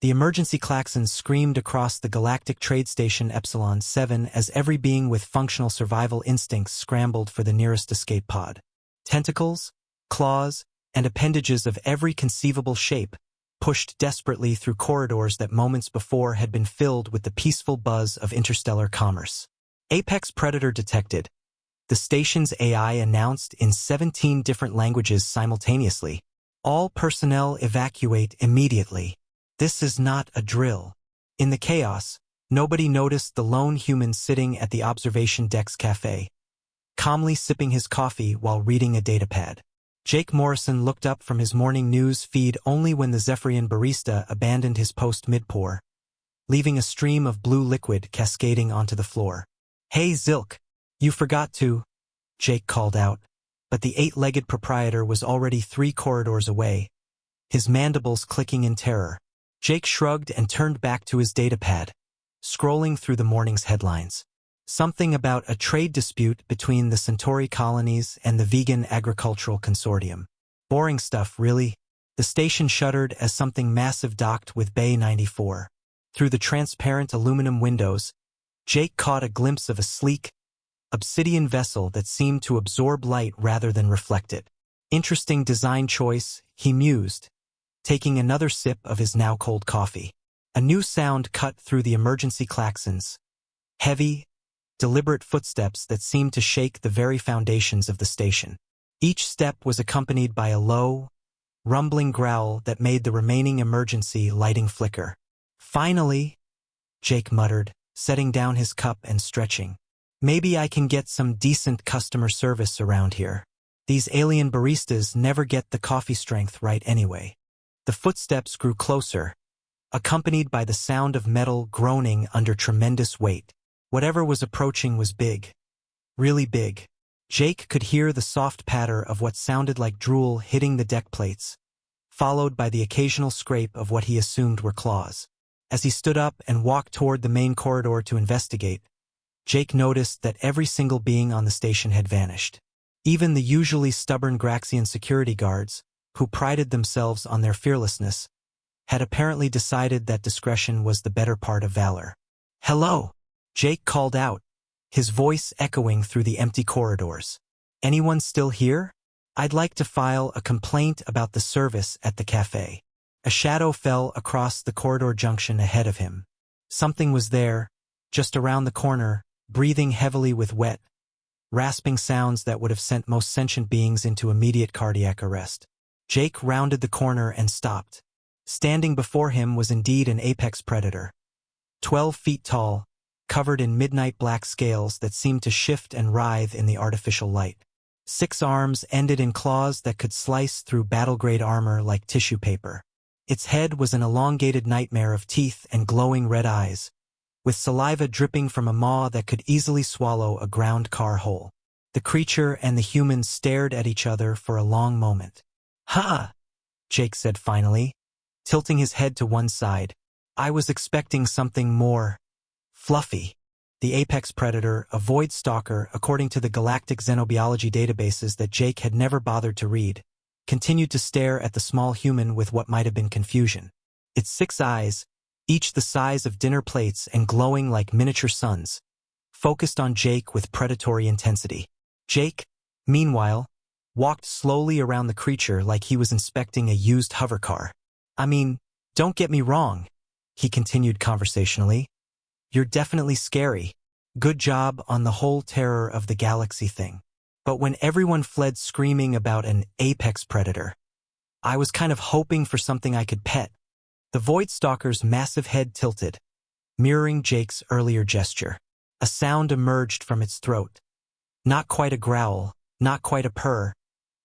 The emergency klaxon screamed across the Galactic Trade Station Epsilon 7 as every being with functional survival instincts scrambled for the nearest escape pod. Tentacles, claws, and appendages of every conceivable shape pushed desperately through corridors that moments before had been filled with the peaceful buzz of interstellar commerce. Apex predator detected, the station's AI announced in 17 different languages simultaneously. All personnel evacuate immediately. This is not a drill. In the chaos, nobody noticed the lone human sitting at the observation deck's cafe, calmly sipping his coffee while reading a datapad. Jake Morrison looked up from his morning news feed only when the Zephyrian barista abandoned his post mid-pour, leaving a stream of blue liquid cascading onto the floor. "Hey Zilk, you forgot to," Jake called out, but the eight-legged proprietor was already 3 corridors away, his mandibles clicking in terror. Jake shrugged and turned back to his datapad, scrolling through the morning's headlines. Something about a trade dispute between the Centauri colonies and the Vegan Agricultural Consortium. Boring stuff, really. The station shuddered as something massive docked with Bay 94. Through the transparent aluminum windows, Jake caught a glimpse of a sleek, obsidian vessel that seemed to absorb light rather than reflect it. Interesting design choice, he mused, taking another sip of his now-cold coffee. A new sound cut through the emergency klaxons. Heavy, deliberate footsteps that seemed to shake the very foundations of the station. Each step was accompanied by a low, rumbling growl that made the remaining emergency lighting flicker. "Finally," Jake muttered, setting down his cup and stretching. "Maybe I can get some decent customer service around here. These alien baristas never get the coffee strength right anyway." The footsteps grew closer, accompanied by the sound of metal groaning under tremendous weight. Whatever was approaching was big. Really big. Jake could hear the soft patter of what sounded like drool hitting the deck plates, followed by the occasional scrape of what he assumed were claws. As he stood up and walked toward the main corridor to investigate, Jake noticed that every single being on the station had vanished. Even the usually stubborn Graxian security guards, who prided themselves on their fearlessness, had apparently decided that discretion was the better part of valor. "Hello," Jake called out, his voice echoing through the empty corridors. "Anyone still here? I'd like to file a complaint about the service at the cafe." A shadow fell across the corridor junction ahead of him. Something was there, just around the corner, breathing heavily with wet, rasping sounds that would have sent most sentient beings into immediate cardiac arrest. Jake rounded the corner and stopped. Standing before him was indeed an apex predator. 12 feet tall, covered in midnight black scales that seemed to shift and writhe in the artificial light. 6 arms ended in claws that could slice through battle-grade armor like tissue paper. Its head was an elongated nightmare of teeth and glowing red eyes, with saliva dripping from a maw that could easily swallow a ground car whole. The creature and the human stared at each other for a long moment. "Ha!" Jake said finally, tilting his head to one side. "I was expecting something more fluffy." The apex predator, a Void Stalker, according to the Galactic xenobiology databases that Jake had never bothered to read, continued to stare at the small human with what might have been confusion. Its 6 eyes, each the size of dinner plates and glowing like miniature suns, focused on Jake with predatory intensity. Jake, meanwhile, walked slowly around the creature like he was inspecting a used hovercar. "I mean, don't get me wrong," he continued conversationally. "You're definitely scary. Good job on the whole terror of the galaxy thing. But when everyone fled screaming about an apex predator, I was kind of hoping for something I could pet." The Void Stalker's massive head tilted, mirroring Jake's earlier gesture. A sound emerged from its throat. Not quite a growl, not quite a purr,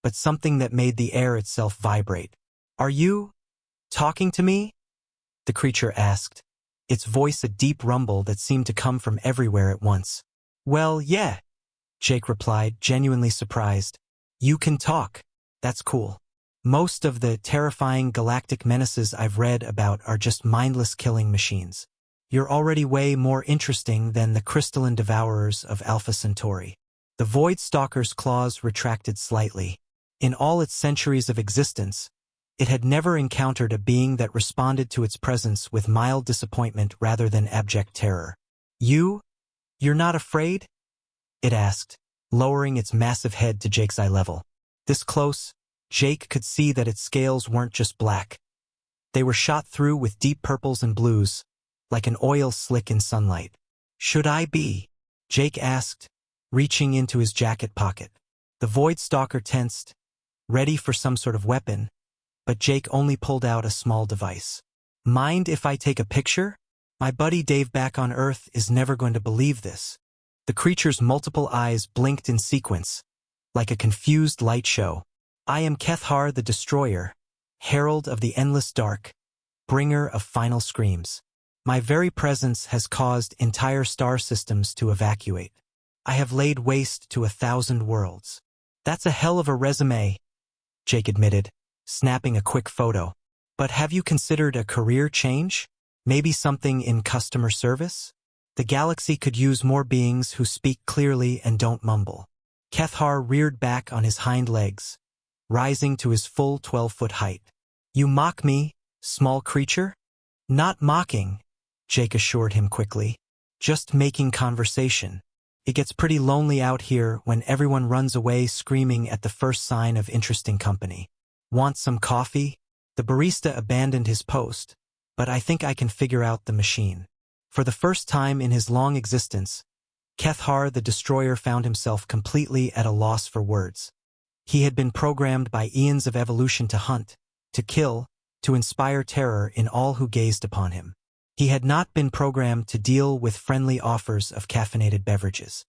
but something that made the air itself vibrate. "Are you talking to me?" the creature asked, its voice a deep rumble that seemed to come from everywhere at once. "Well, yeah," Jake replied, genuinely surprised. "You can talk. That's cool. Most of the terrifying galactic menaces I've read about are just mindless killing machines. You're already way more interesting than the crystalline devourers of Alpha Centauri." The Void Stalker's claws retracted slightly. In all its centuries of existence, It had never encountered a being that responded to its presence with mild disappointment rather than abject terror. You're not afraid? It asked, lowering its massive head to Jake's eye level. This close, Jake could see that its scales weren't just black. They were shot through with deep purples and blues, like an oil slick in sunlight. Should I be? Jake asked, reaching into his jacket pocket. The Void Stalker tensed, ready for some sort of weapon, but Jake only pulled out a small device. Mind if I take a picture? My buddy Dave back on Earth is never going to believe this. The creature's multiple eyes blinked in sequence, like a confused light show. I am Keth'har the Destroyer, herald of the endless dark, bringer of final screams. My very presence has caused entire star systems to evacuate. I have laid waste to 1,000 worlds. That's a hell of a resume, Jake admitted, snapping a quick photo. But have you considered a career change? Maybe something in customer service? The galaxy could use more beings who speak clearly and don't mumble. Keth'har reared back on his hind legs, rising to his full 12-foot height. You mock me, small creature? Not mocking, Jake assured him quickly. Just making conversation. It gets pretty lonely out here when everyone runs away screaming at the first sign of interesting company. Want some coffee? The barista abandoned his post, but I think I can figure out the machine. For the first time in his long existence, Keth'har the Destroyer found himself completely at a loss for words. He had been programmed by eons of evolution to hunt, to kill, to inspire terror in all who gazed upon him. He had not been programmed to deal with friendly offers of caffeinated beverages.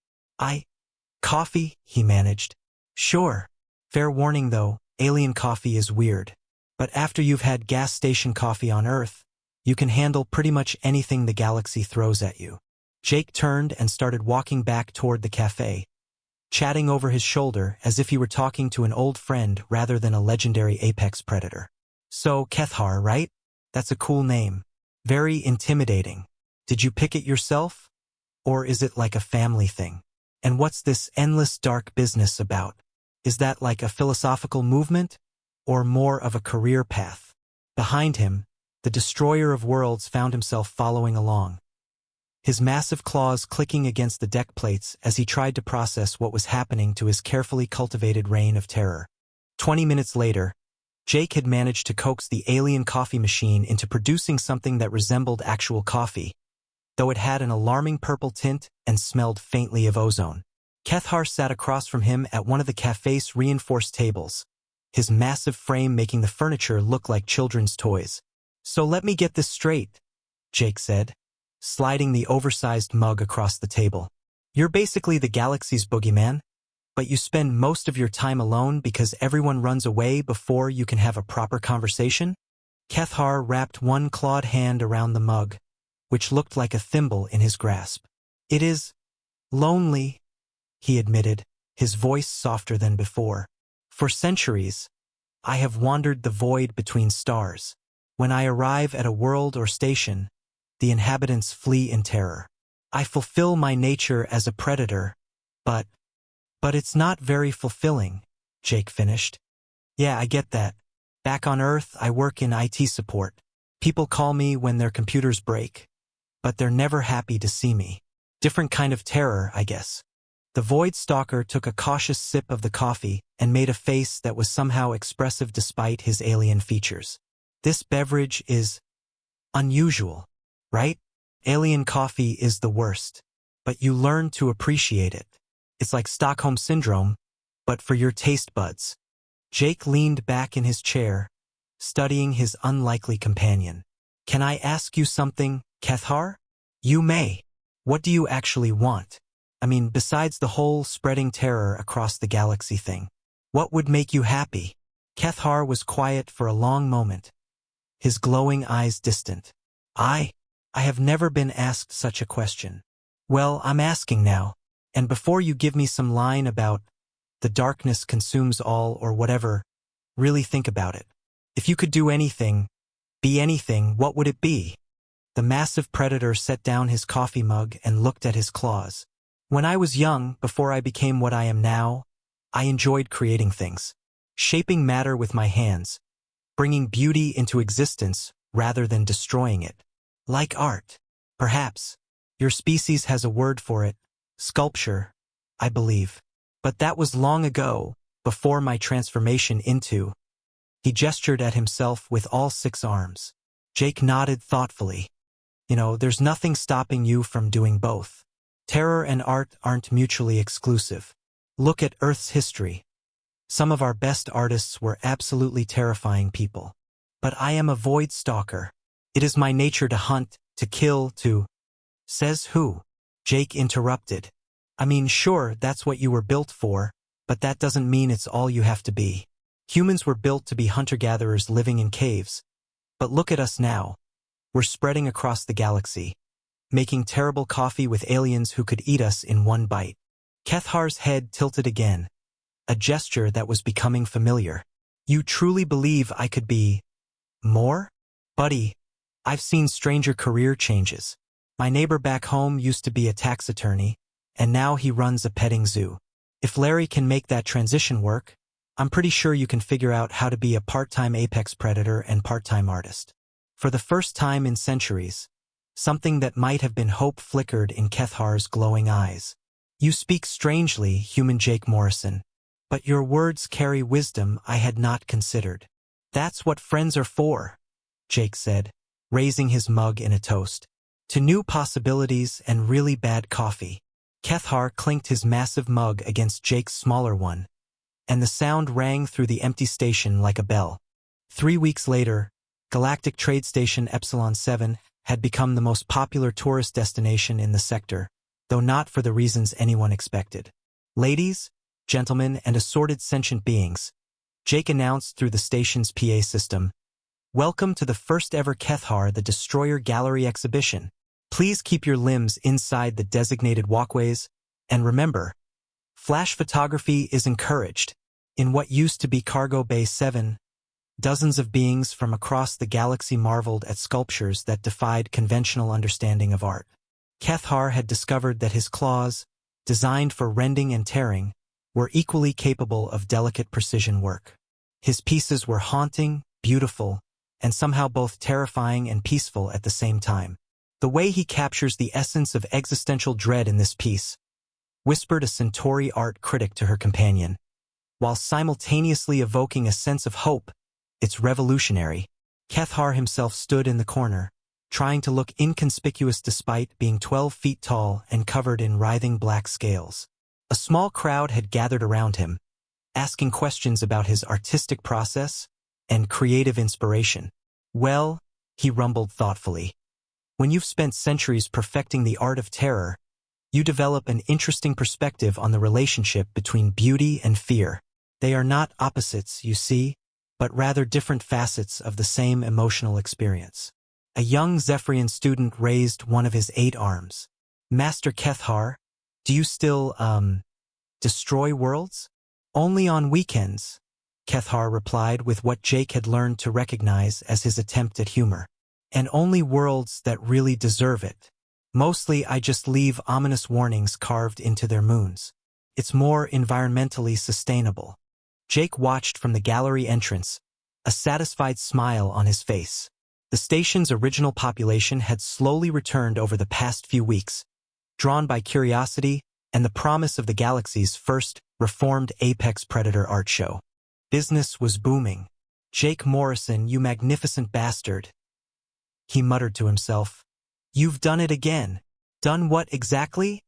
Coffee, he managed. Sure. Fair warning though, alien coffee is weird. But after you've had gas station coffee on Earth, you can handle pretty much anything the galaxy throws at you. Jake turned and started walking back toward the cafe, chatting over his shoulder as if he were talking to an old friend rather than a legendary apex predator. So, Keth'har, right? That's a cool name. Very intimidating. Did you pick it yourself? Or is it like a family thing? And what's this endless dark business about? Is that like a philosophical movement? Or more of a career path? Behind him, the Destroyer of Worlds found himself following along, his massive claws clicking against the deck plates as he tried to process what was happening to his carefully cultivated reign of terror. 20 minutes later, Jake had managed to coax the alien coffee machine into producing something that resembled actual coffee, though it had an alarming purple tint and smelled faintly of ozone. Keth'har sat across from him at one of the cafe's reinforced tables, his massive frame making the furniture look like children's toys. So let me get this straight, Jake said, sliding the oversized mug across the table. You're basically the galaxy's boogeyman, but you spend most of your time alone because everyone runs away before you can have a proper conversation? Keth'har wrapped one clawed hand around the mug, which looked like a thimble in his grasp. It is lonely, he admitted, his voice softer than before. For centuries, I have wandered the void between stars. When I arrive at a world or station, the inhabitants flee in terror. I fulfill my nature as a predator, but it's not very fulfilling, Jake finished. Yeah, I get that. Back on Earth, I work in IT support. People call me when their computers break, but they're never happy to see me. Different kind of terror, I guess. The Void Stalker took a cautious sip of the coffee and made a face that was somehow expressive despite his alien features. This beverage is unusual, right? Alien coffee is the worst, but you learn to appreciate it. It's like Stockholm Syndrome, but for your taste buds. Jake leaned back in his chair, studying his unlikely companion. Can I ask you something, Keth'har? You may. What do you actually want? I mean, besides the whole spreading terror across the galaxy thing. What would make you happy? Keth'har was quiet for a long moment, his glowing eyes distant. I have never been asked such a question. Well, I'm asking now. And before you give me some line about the darkness consumes all or whatever, really think about it. If you could do anything, be anything, what would it be? The massive predator set down his coffee mug and looked at his claws. When I was young, before I became what I am now, I enjoyed creating things, shaping matter with my hands, bringing beauty into existence rather than destroying it. Like art. Perhaps. Your species has a word for it. Sculpture, I believe. But that was long ago, before my transformation into... He gestured at himself with all 6 arms. Jake nodded thoughtfully. There's nothing stopping you from doing both. Terror and art aren't mutually exclusive. Look at Earth's history. Some of our best artists were absolutely terrifying people. But I am a Void Stalker. It is my nature to hunt, to kill, to... Says who? Jake interrupted. I mean, sure, that's what you were built for, but that doesn't mean it's all you have to be. Humans were built to be hunter-gatherers living in caves. But look at us now. We're spreading across the galaxy, making terrible coffee with aliens who could eat us in one bite. Keth'har's head tilted again, a gesture that was becoming familiar. You truly believe I could be... more? Buddy, I've seen stranger career changes. My neighbor back home used to be a tax attorney, and now he runs a petting zoo. If Larry can make that transition work, I'm pretty sure you can figure out how to be a part-time apex predator and part-time artist. For the first time in centuries, something that might have been hope flickered in Keth'har's glowing eyes. You speak strangely, human Jake Morrison, but your words carry wisdom I had not considered. That's what friends are for, Jake said, raising his mug in a toast. To new possibilities and really bad coffee. Keth'har clinked his massive mug against Jake's smaller one, and the sound rang through the empty station like a bell. 3 weeks later, Galactic Trade Station Epsilon 7 had become the most popular tourist destination in the sector, though not for the reasons anyone expected. Ladies, gentlemen, and assorted sentient beings, Jake announced through the station's PA system, welcome to the first-ever Keth'har the Destroyer Gallery exhibition. Please keep your limbs inside the designated walkways, and remember, flash photography is encouraged. In what used to be Cargo Bay 7, dozens of beings from across the galaxy marveled at sculptures that defied conventional understanding of art. Keth'har had discovered that his claws, designed for rending and tearing, were equally capable of delicate precision work. His pieces were haunting, beautiful, and somehow both terrifying and peaceful at the same time. The way he captures the essence of existential dread in this piece, whispered a Centauri art critic to her companion, while simultaneously evoking a sense of hope. It's revolutionary. Keth'har himself stood in the corner, trying to look inconspicuous despite being 12 feet tall and covered in writhing black scales. A small crowd had gathered around him, asking questions about his artistic process and creative inspiration. Well, he rumbled thoughtfully, when you've spent centuries perfecting the art of terror, you develop an interesting perspective on the relationship between beauty and fear. They are not opposites, you see, but rather different facets of the same emotional experience. A young Zephyrian student raised one of his 8 arms. Master Keth'har, do you still, destroy worlds? Only on weekends, Keth'har replied with what Jake had learned to recognize as his attempt at humor. And only worlds that really deserve it. Mostly I just leave ominous warnings carved into their moons. It's more environmentally sustainable. Jake watched from the gallery entrance, a satisfied smile on his face. The station's original population had slowly returned over the past few weeks, drawn by curiosity and the promise of the galaxy's first reformed apex predator art show. Business was booming. Jake Morrison, you magnificent bastard, he muttered to himself. You've done it again. Done what exactly?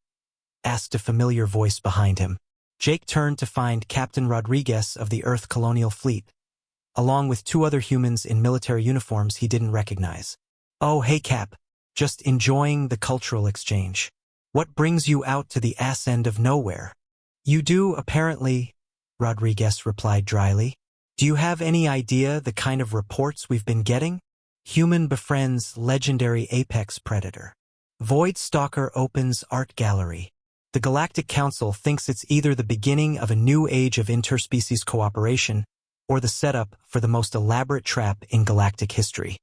Asked a familiar voice behind him. Jake turned to find Captain Rodriguez of the Earth Colonial Fleet, along with 2 other humans in military uniforms he didn't recognize. Oh, hey Cap, just enjoying the cultural exchange. What brings you out to the ass end of nowhere? You do, apparently, Rodriguez replied dryly. Do you have any idea the kind of reports we've been getting? Human befriends legendary apex predator. Void Stalker opens art gallery. The Galactic Council thinks it's either the beginning of a new age of interspecies cooperation or the setup for the most elaborate trap in galactic history.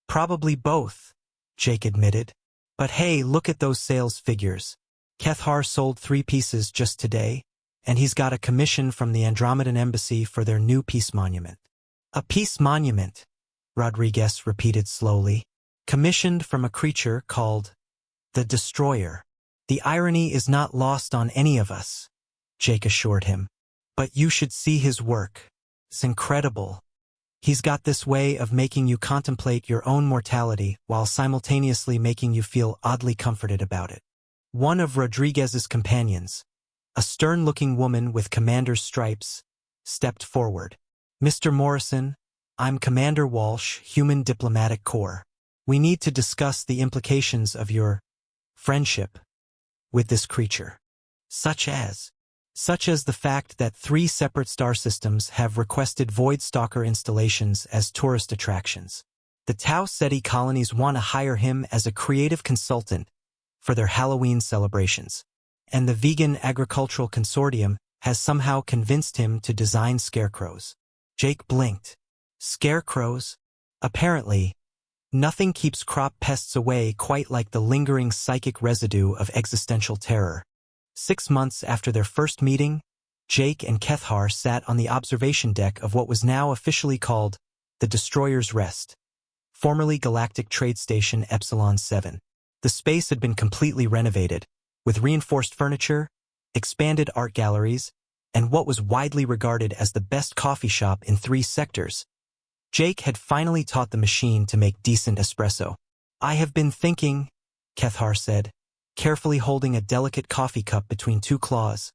Probably both, Jake admitted. But hey, look at those sales figures. Keth'har sold 3 pieces just today, and he's got a commission from the Andromedan Embassy for their new peace monument. A peace monument, Rodriguez repeated slowly, commissioned from a creature called the Destroyer. The irony is not lost on any of us, Jake assured him. But you should see his work. It's incredible. He's got this way of making you contemplate your own mortality while simultaneously making you feel oddly comforted about it. One of Rodriguez's companions, a stern-looking woman with commander's stripes, stepped forward. Mr. Morrison, I'm Commander Walsh, Human Diplomatic Corps. We need to discuss the implications of your friendship with this creature. Such as the fact that 3 separate star systems have requested Void Stalker installations as tourist attractions. The Tau Ceti colonies want to hire him as a creative consultant for their Halloween celebrations. And the Vegan Agricultural Consortium has somehow convinced him to design scarecrows. Jake blinked. Scarecrows? Apparently, nothing keeps crop pests away quite like the lingering psychic residue of existential terror. 6 months after their first meeting, Jake and Keth'har sat on the observation deck of what was now officially called the Destroyer's Rest, formerly Galactic Trade Station Epsilon 7. The space had been completely renovated, with reinforced furniture, expanded art galleries, and what was widely regarded as the best coffee shop in 3 sectors. Jake had finally taught the machine to make decent espresso. I have been thinking, Keth'har said, carefully holding a delicate coffee cup between 2 claws,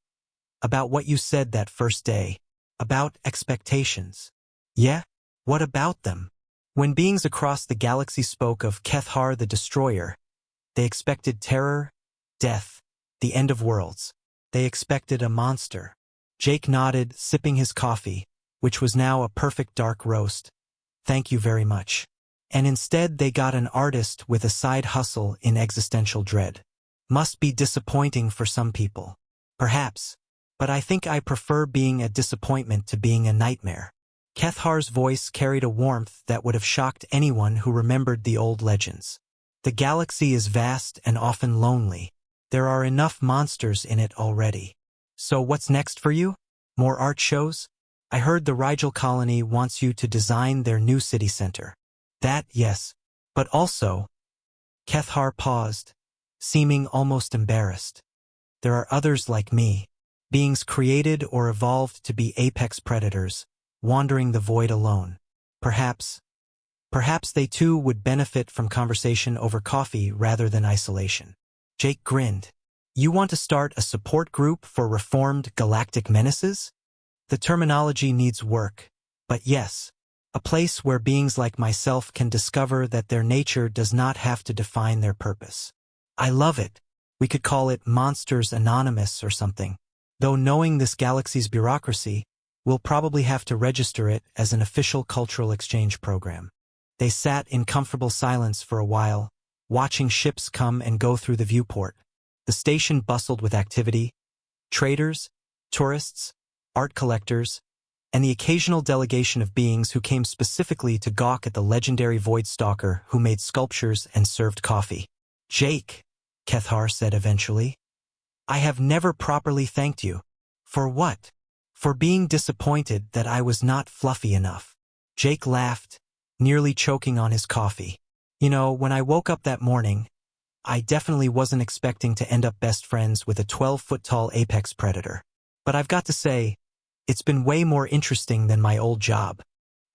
about what you said that first day, about expectations. Yeah? What about them? When beings across the galaxy spoke of Keth'har the Destroyer, they expected terror, death, the end of worlds. They expected a monster. Jake nodded, sipping his coffee, which was now a perfect dark roast. Thank you very much. And instead they got an artist with a side hustle in existential dread. Must be disappointing for some people. Perhaps. But I think I prefer being a disappointment to being a nightmare. Keth'har's voice carried a warmth that would have shocked anyone who remembered the old legends. The galaxy is vast and often lonely. There are enough monsters in it already. So what's next for you? More art shows? I heard the Rigel colony wants you to design their new city center. That, yes. But also, Keth'har paused, seeming almost embarrassed. There are others like me, beings created or evolved to be apex predators, wandering the void alone. Perhaps they too would benefit from conversation over coffee rather than isolation. Jake grinned. You want to start a support group for reformed galactic menaces? The terminology needs work, but yes, a place where beings like myself can discover that their nature does not have to define their purpose. I love it. We could call it Monsters Anonymous or something. Though knowing this galaxy's bureaucracy, we'll probably have to register it as an official cultural exchange program. They sat in comfortable silence for a while, watching ships come and go through the viewport. The station bustled with activity, traders, tourists, art collectors, and the occasional delegation of beings who came specifically to gawk at the legendary Void Stalker who made sculptures and served coffee. Jake, Keth'har said eventually, I have never properly thanked you. For what? For being disappointed that I was not fluffy enough. Jake laughed, nearly choking on his coffee. You know, when I woke up that morning, I definitely wasn't expecting to end up best friends with a 12-foot-tall apex predator. But I've got to say, it's been way more interesting than my old job.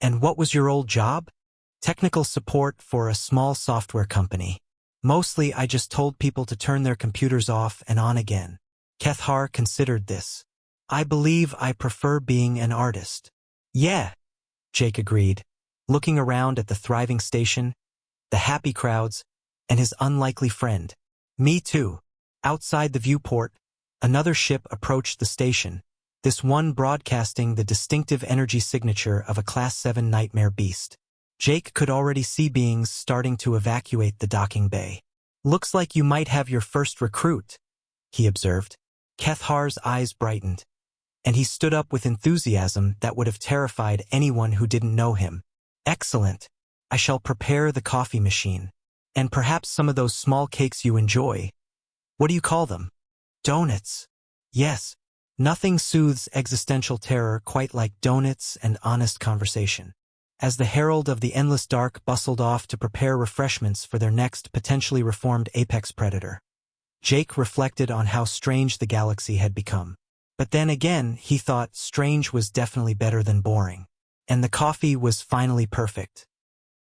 And what was your old job? Technical support for a small software company. Mostly I just told people to turn their computers off and on again. Keth'har considered this. I believe I prefer being an artist. Yeah, Jake agreed, looking around at the thriving station, the happy crowds, and his unlikely friend. Me too. Outside the viewport, another ship approached the station, this one broadcasting the distinctive energy signature of a Class 7 nightmare beast. Jake could already see beings starting to evacuate the docking bay. Looks like you might have your first recruit, he observed. Keth'har's eyes brightened, and he stood up with enthusiasm that would have terrified anyone who didn't know him. Excellent. I shall prepare the coffee machine. And perhaps some of those small cakes you enjoy. What do you call them? Donuts. Yes. Nothing soothes existential terror quite like donuts and honest conversation. As the herald of the endless dark bustled off to prepare refreshments for their next potentially reformed apex predator, Jake reflected on how strange the galaxy had become. But then again, he thought strange was definitely better than boring. And the coffee was finally perfect.